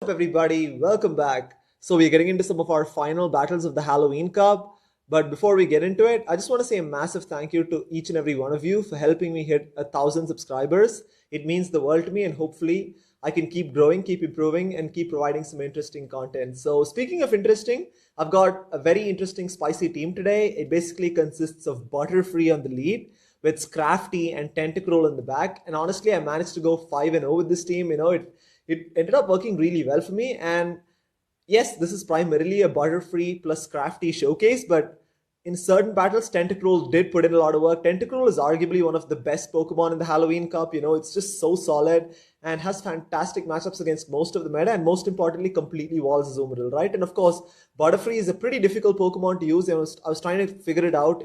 Up everybody, welcome back. So we're getting into some of our final battles of the Halloween Cup. But before we get into it, I just want to say a massive thank you to each and every one of you for helping me hit 1,000 subscribers. It means the world to me, and hopefully I can keep growing, keep improving, and keep providing some interesting content. So speaking of interesting, I've got a very interesting spicy team today. It basically consists of Butterfree on the lead, with Scrafty and Tentacruel in the back. And honestly, I managed to go 5-0 with this team. It ended up working really well for me. And yes, this is primarily a Butterfree plus Scrafty showcase, but in certain battles, Tentacruel did put in a lot of work. Tentacruel is arguably one of the best Pokemon in the Halloween Cup. It's just so solid and has fantastic matchups against most of the meta, and most importantly, completely walls Azumarill, right? And of course, Butterfree is a pretty difficult Pokemon to use. I was trying to figure it out,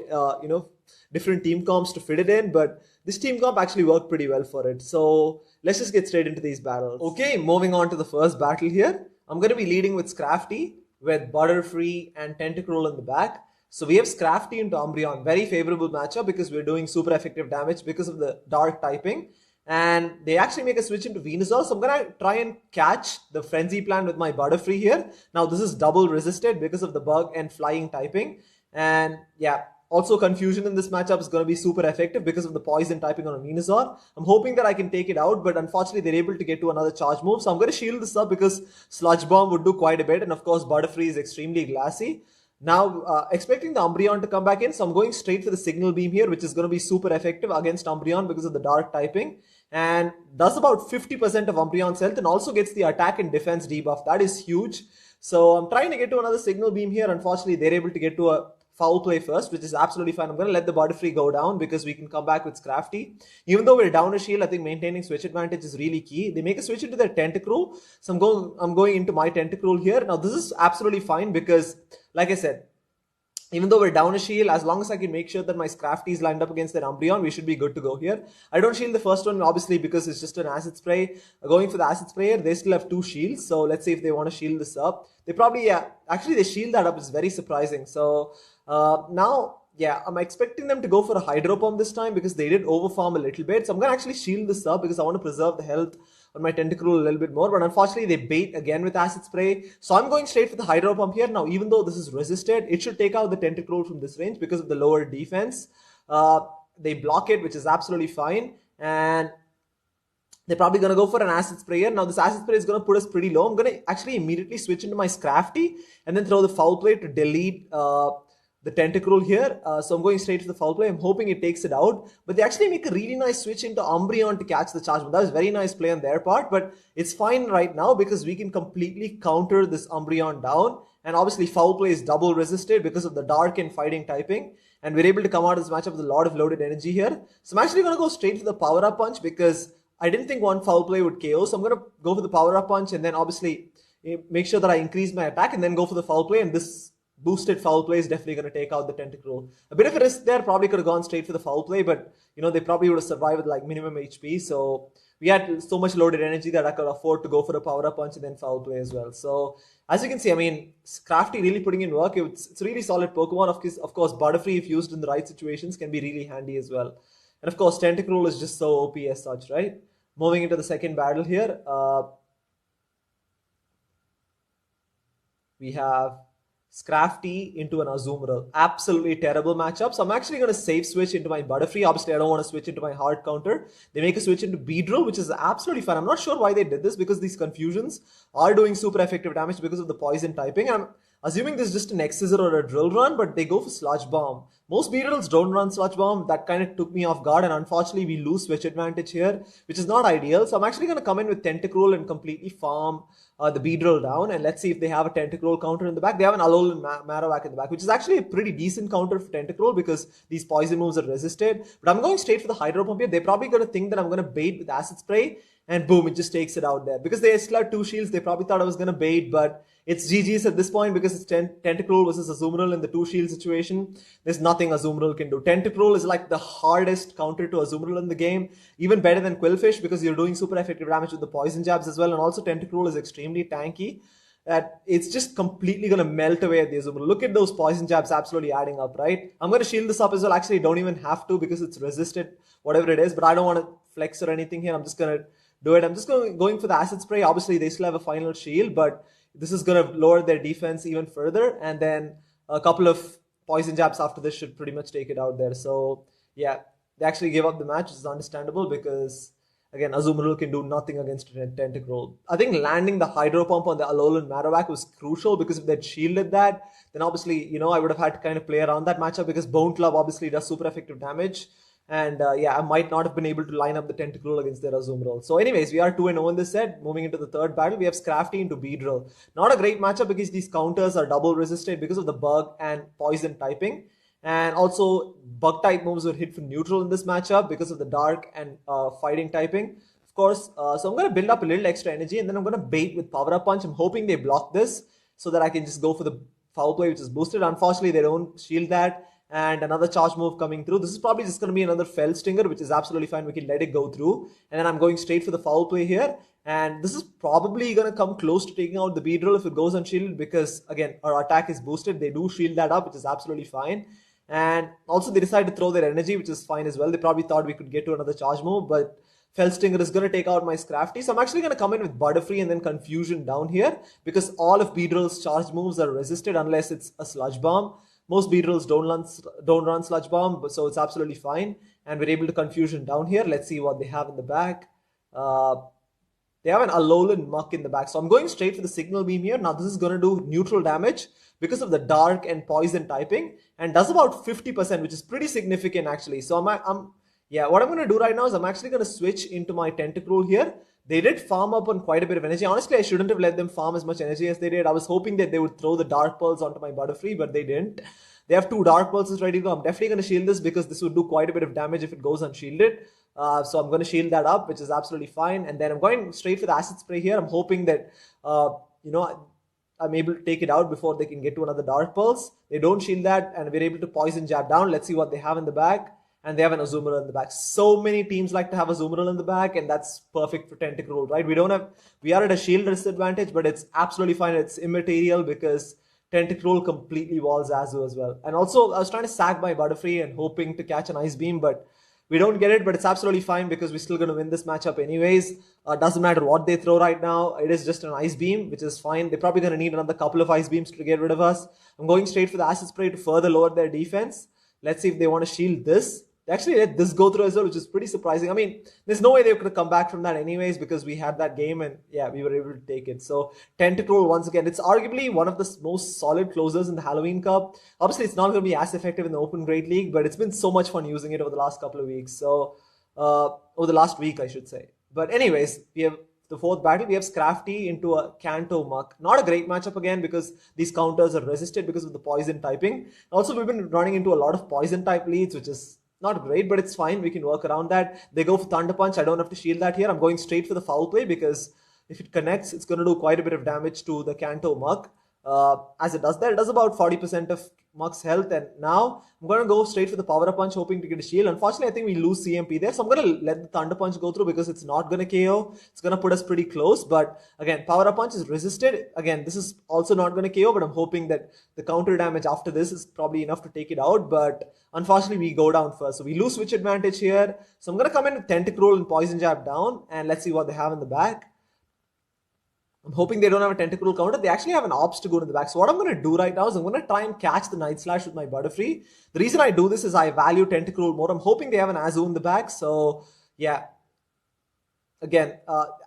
different team comps to fit it in, but this team comp actually worked pretty well for it. So let's just get straight into these battles. Okay, moving on to the first battle here. I'm going to be leading with Scrafty, with Butterfree and Tentacruel in the back. So we have Scrafty into Umbreon. Very favorable matchup because we're doing super effective damage because of the dark typing. And they actually make a switch into Venusaur. So I'm going to try and catch the Frenzy Plant with my Butterfree here. Now this is double resisted because of the bug and flying typing. And yeah, also Confusion in this matchup is going to be super effective because of the poison typing on a Venusaur. I'm hoping that I can take it out, but unfortunately they're able to get to another charge move. So I'm going to shield this up because Sludge Bomb would do quite a bit. And of course Butterfree is extremely glassy. Now, expecting the Umbreon to come back in, so I'm going straight for the Signal Beam here, which is going to be super effective against Umbreon because of the dark typing, and does about 50% of Umbreon's health and also gets the attack and defense debuff. That is huge. So I'm trying to get to another Signal Beam here. Unfortunately, they're able to get to a foul play first, which is absolutely fine. I'm going to let the Butterfree go down because we can come back with Scrafty. Even though we're down a shield, I think maintaining switch advantage is really key. They make a switch into their Tentacruel, so I'm going into my Tentacruel here. Now this is absolutely fine because, like I said, even though we're down a shield, as long as I can make sure that my Scrafty is lined up against their Umbreon, we should be good to go here. I don't shield the first one, obviously, because it's just an Acid Spray. Going for the Acid Sprayer, they still have 2 shields. So let's see if they want to shield this up. They probably, actually they shield that up. It's very surprising. So now, yeah, I'm expecting them to go for a Hydro Pump this time because they did overfarm a little bit. So I'm going to actually shield this up because I want to preserve the health on my Tentacruel a little bit more, but unfortunately they bait again with Acid Spray. So I'm going straight for the Hydro Pump here. Now, even though this is resisted, it should take out the Tentacruel from this range because of the lower defense. They block it, which is absolutely fine. And they're probably going to go for an Acid Spray here. Now, this Acid Spray is going to put us pretty low. I'm going to actually immediately switch into my Scrafty and then throw the Foul Play to delete the Tentacruel here. So I'm going straight to the foul play. I'm hoping it takes it out. But they actually make a really nice switch into Umbreon to catch the charge. That was very nice play on their part. But it's fine right now because we can completely counter this Umbreon down. And obviously foul play is double resisted because of the dark and fighting typing. And we're able to come out of this matchup with a lot of loaded energy here. So I'm actually going to go straight for the Power Up Punch because I didn't think one foul play would KO. So I'm going to go for the Power Up Punch and then obviously make sure that I increase my attack and then go for the foul play. And this boosted foul play is definitely going to take out the Tentacruel. A bit of a risk there, probably could have gone straight for the foul play, but they probably would have survived with like minimum HP. So we had so much loaded energy that I could afford to go for a power up punch and then foul play as well. So as you can see, I mean, Scrafty really putting in work. It's a really solid Pokemon. Of course, Butterfree, if used in the right situations, can be really handy as well. And of course, Tentacruel is just so OP as such, right? Moving into the second battle here, we have Scrafty into an Azumarill. Absolutely terrible matchup. So I'm actually going to save switch into my Butterfree. Obviously, I don't want to switch into my hard counter. They make a switch into Beedrill, which is absolutely fine. I'm not sure why they did this because these Confusions are doing super effective damage because of the poison typing. I'm assuming this is just an X-Scissor or a Drill Run, but they go for Sludge Bomb. Most Beedrills don't run Sludge Bomb. That kind of took me off guard, and unfortunately we lose switch advantage here, which is not ideal. So I'm actually going to come in with Tentacruel and completely farm the Beedrill down, and let's see if they have a Tentacruel counter in the back. They have an Alolan Marowak in the back, which is actually a pretty decent counter for Tentacruel because these poison moves are resisted. But I'm going straight for the Hydro Pump here. They're probably going to think that I'm going to bait with Acid Spray, and boom, it just takes it out there. Because they still had 2 shields, they probably thought I was going to bait, but it's GG's at this point because it's Tentacruel versus Azumarill in the 2 shield situation. There's nothing Azumarill can do. Tentacruel is like the hardest counter to Azumarill in the game. Even better than Quillfish because you're doing super effective damage with the poison jabs as well. And also Tentacruel is extremely tanky. That it's just completely going to melt away at the Azumarill. Look at those poison jabs absolutely adding up, right? I'm going to shield this up as well. Actually, don't even have to because it's resisted, whatever it is. But I don't want to flex or anything here. I'm just going to do it. I'm just going for the acid spray. Obviously, they still have a final shield, but this is going to lower their defense even further. And then a couple of poison jabs after this should pretty much take it out there. So yeah, they actually gave up the match, which is understandable because again, Azumarill can do nothing against Tentacruel. I think landing the Hydro Pump on the Alolan Marowak was crucial because if they'd shielded that, then obviously, I would have had to kind of play around that matchup because Bone Club obviously does super effective damage. And yeah, I might not have been able to line up the Tentacruel against their Azumarill. So anyways, we are 2-0 in this set. Moving into the third battle, we have Scrafty into Beedrill. Not a great matchup because these counters are double resisted because of the bug and poison typing. And also, bug type moves were hit for neutral in this matchup because of the dark and fighting typing. Of course, so I'm going to build up a little extra energy and then I'm going to bait with Power Up Punch. I'm hoping they block this so that I can just go for the Foul Play, which is boosted. Unfortunately, they don't shield that. And another charge move coming through. This is probably just going to be another Fell Stinger, which is absolutely fine. We can let it go through. And then I'm going straight for the Foul Play here. And this is probably going to come close to taking out the Beedrill if it goes unshielded because, again, our attack is boosted. They do shield that up, which is absolutely fine. And also they decided to throw their energy, which is fine as well. They probably thought we could get to another charge move, but Fell Stinger is going to take out my Scrafty. So I'm actually going to come in with Butterfree and then Confusion down here because all of Beedrill's charge moves are resisted unless it's a Sludge Bomb. Most Beedrills don't run Sludge Bomb, so it's absolutely fine. And we're able to Confusion down here. Let's see what they have in the back. They have an Alolan Muck in the back. So I'm going straight for the Signal Beam here. Now this is going to do neutral damage because of the dark and poison typing and does about 50%, which is pretty significant actually. So what I'm going to do right now is I'm actually going to switch into my Tentacruel here. They did farm up on quite a bit of energy. Honestly, I shouldn't have let them farm as much energy as they did. I was hoping that they would throw the Dark Pearls onto my Butterfree, but they didn't. They have 2 Dark Pulses ready to go. I'm definitely going to shield this because this would do quite a bit of damage if it goes unshielded. So I'm going to shield that up, which is absolutely fine. And then I'm going straight for the Acid Spray here. I'm hoping that, I'm able to take it out before they can get to another Dark Pulse. They don't shield that, and we're able to Poison Jab down. Let's see what they have in the back. And they have an Azumarill in the back. So many teams like to have Azumarill in the back, and that's perfect for Tentacruel, right? We are at a shield disadvantage, but it's absolutely fine. It's immaterial because Tentacruel completely walls Azu as well. And also, I was trying to sack my Butterfree and hoping to catch an Ice Beam, but we don't get it, but it's absolutely fine because we're still going to win this matchup anyways. Doesn't matter what they throw right now. It is just an Ice Beam, which is fine. They're probably going to need another couple of Ice Beams to get rid of us. I'm going straight for the Acid Spray to further lower their defense. Let's see if they want to shield this. They actually let this go through as well, which is pretty surprising. I mean, there's no way they could have come back from that anyways because we had that game and yeah, we were able to take it. So Tentacruel, once again, it's arguably one of the most solid closers in the Halloween Cup. Obviously, it's not going to be as effective in the Open Great League, but it's been so much fun using it over the last couple of weeks. So, over the last week, I should say. But anyways, we have the fourth battle. We have Scrafty into a Kanto Muck. Not a great matchup again because these counters are resisted because of the poison typing. Also, we've been running into a lot of poison type leads, which is not great, but it's fine. We can work around that. They go for Thunder Punch. I don't have to shield that here. I'm going straight for the Foul Play because if it connects, it's going to do quite a bit of damage to the Kanto Muck. As it does that, it does about 40% of Muck's health. And now I'm going to go straight for the Power Up Punch, hoping to get a shield. Unfortunately, I think we lose CMP there. So I'm going to let the Thunder Punch go through because it's not going to KO. It's going to put us pretty close. But again, Power Up Punch is resisted. Again, this is also not going to KO, but I'm hoping that the counter damage after this is probably enough to take it out. But unfortunately, we go down first. So we lose switch advantage here. So I'm going to come in with Tentacruel and Poison Jab down. And let's see what they have in the back. I'm hoping they don't have a Tentacruel counter. They actually have an Obstagoon in the back. So what I'm going to do right now is I'm going to try and catch the Night Slash with my Butterfree. The reason I do this is I value Tentacruel more. I'm hoping they have an Azu in the back. So yeah. Again,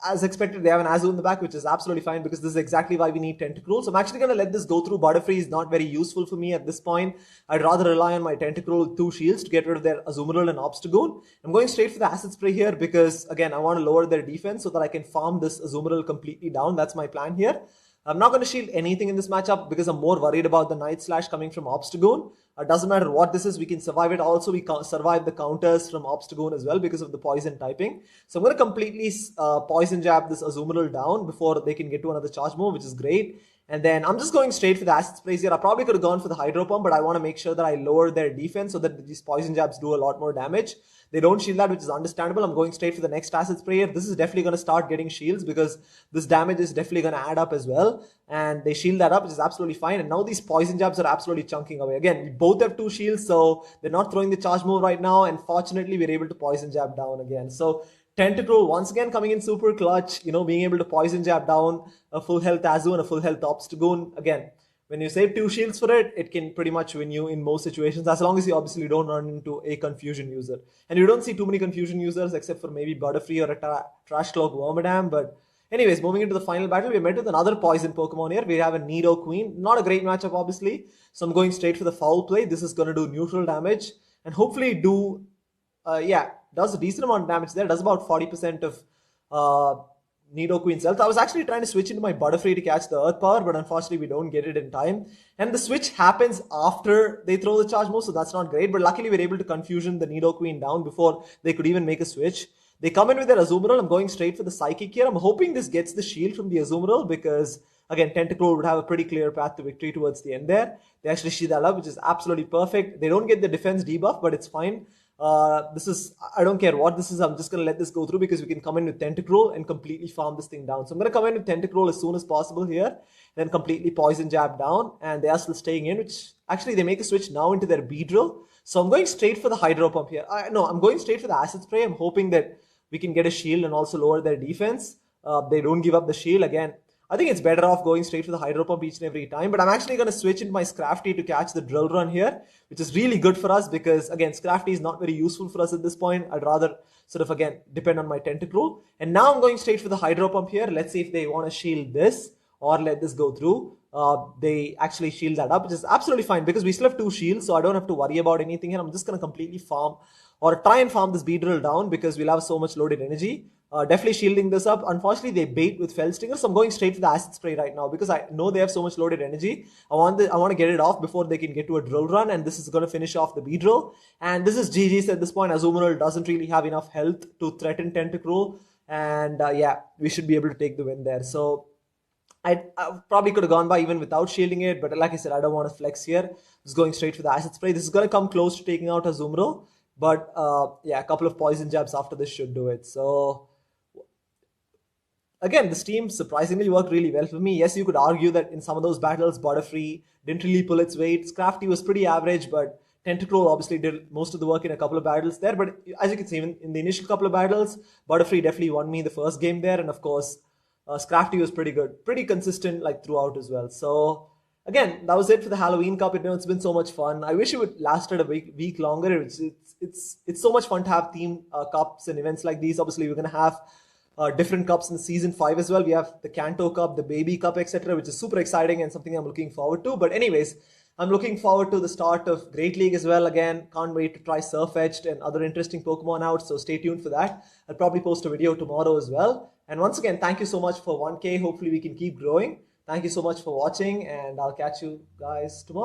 as expected, they have an Azu in the back, which is absolutely fine because this is exactly why we need Tentacruel. So I'm actually going to let this go through. Butterfree is not very useful for me at this point. I'd rather rely on my Tentacruel with 2 shields to get rid of their Azumarill and Obstagoon. I'm going straight for the Acid Spray here because, again, I want to lower their defense so that I can farm this Azumarill completely down. That's my plan here. I'm not going to shield anything in this matchup because I'm more worried about the Night Slash coming from Obstagoon. It doesn't matter what this is, we can survive it. Also, we survive the counters from Obstagoon as well because of the poison typing. So I'm going to completely poison jab this Azumarill down before they can get to another charge move, which is great. And then I'm just going straight for the Acid Sprays here. I probably could have gone for the Hydro Pump, but I want to make sure that I lower their defense so that these poison jabs do a lot more damage. They don't shield that, which is understandable. I'm going straight for the next Acid Spray here. This is definitely going to start getting shields because this damage is definitely going to add up as well. And they shield that up, which is absolutely fine. And now these poison jabs are absolutely chunking away. Again, we both have 2 shields, so they're not throwing the charge move right now. And fortunately, we're able to poison jab down again. So Tentacruel once again coming in super clutch, being able to poison jab down a full health Azu and a full health Obstagoon. Again, when you save 2 shields for it, it can pretty much win you in most situations, as long as you obviously don't run into a confusion user. And you don't see too many confusion users except for maybe Butterfree or a Trash Cloak Wormadam. But anyways, moving into the final battle, we met with another poison Pokemon here. We have a Nidoqueen. Not a great matchup, obviously. So I'm going straight for the foul play. This is going to do neutral damage and hopefully does a decent amount of damage there. Does about 40% of Nidoqueen's health. I was actually trying to switch into my Butterfree to catch the Earth Power, but unfortunately we don't get it in time. And the switch happens after they throw the charge move, so that's not great. But luckily we're able to confusion the Nidoqueen down before they could even make a switch. They come in with their Azumarill. I'm going straight for the Psychic here. I'm hoping this gets the shield from the Azumarill because, again, Tentacruel would have a pretty clear path to victory towards the end there. They actually shield that up, which is absolutely perfect. They don't get the defense debuff, but it's fine. I don't care what this is. I'm just going to let this go through because we can come in with Tentacruel and completely farm this thing down. So I'm going to come in with Tentacruel as soon as possible here, then completely poison jab down, and they are still staying in, which actually they make a switch now into their Beedrill. So I'm going straight for the Hydro Pump here. I'm going straight for the Acid Spray. I'm hoping that we can get a shield and also lower their defense. They don't give up the shield. Again, I think it's better off going straight for the Hydro Pump each and every time. But I'm actually going to switch into my Scrafty to catch the Drill Run here, which is really good for us because, again, Scrafty is not very useful for us at this point. I'd rather sort of, again, depend on my Tentacruel. And now I'm going straight for the Hydro Pump here. Let's see if they want to shield this or let this go through. They actually shield that up, which is absolutely fine because we still have 2 shields, so I don't have to worry about anything here. I'm just going to completely farm or try and farm this Beedrill down because we'll have so much loaded energy. Definitely shielding this up. Unfortunately, they bait with Fell Stinger, so I'm going straight for the Acid Spray right now because I know they have so much loaded energy. I want to get it off before they can get to a Drill Run, and this is going to finish off the Beedrill. And this is GG's at this point. Azumarill doesn't really have enough health to threaten Tentacruel, and we should be able to take the win there. So I probably could have gone by even without shielding it, but like I said, I don't want to flex here. Just going straight for the Acid Spray. This is going to come close to taking out Azumarill, but a couple of poison jabs after this should do it. So again, this team surprisingly worked really well for me. Yes, you could argue that in some of those battles, Butterfree didn't really pull its weight. Scrafty was pretty average, but Tentacruel obviously did most of the work in a couple of battles there. But as you can see, even in the initial couple of battles, Butterfree definitely won me the first game there, and of course, Scrafty was pretty good, pretty consistent like throughout as well. So again, that was it for the Halloween Cup. It's been so much fun. I wish it would lasted a week longer. It's so much fun to have team cups and events like these. Obviously, we're gonna have different cups in season 5 as well. We have the Kanto Cup, the Baby Cup, etc., which is super exciting and something I'm looking forward to. But anyways, I'm looking forward to the start of Great League as well. Again, can't wait to try Surf-Edged and other interesting Pokemon out, so stay tuned for that. I'll probably post a video tomorrow as well. And once again, thank you so much for 1K. Hopefully we can keep growing. Thank you so much for watching, and I'll catch you guys tomorrow.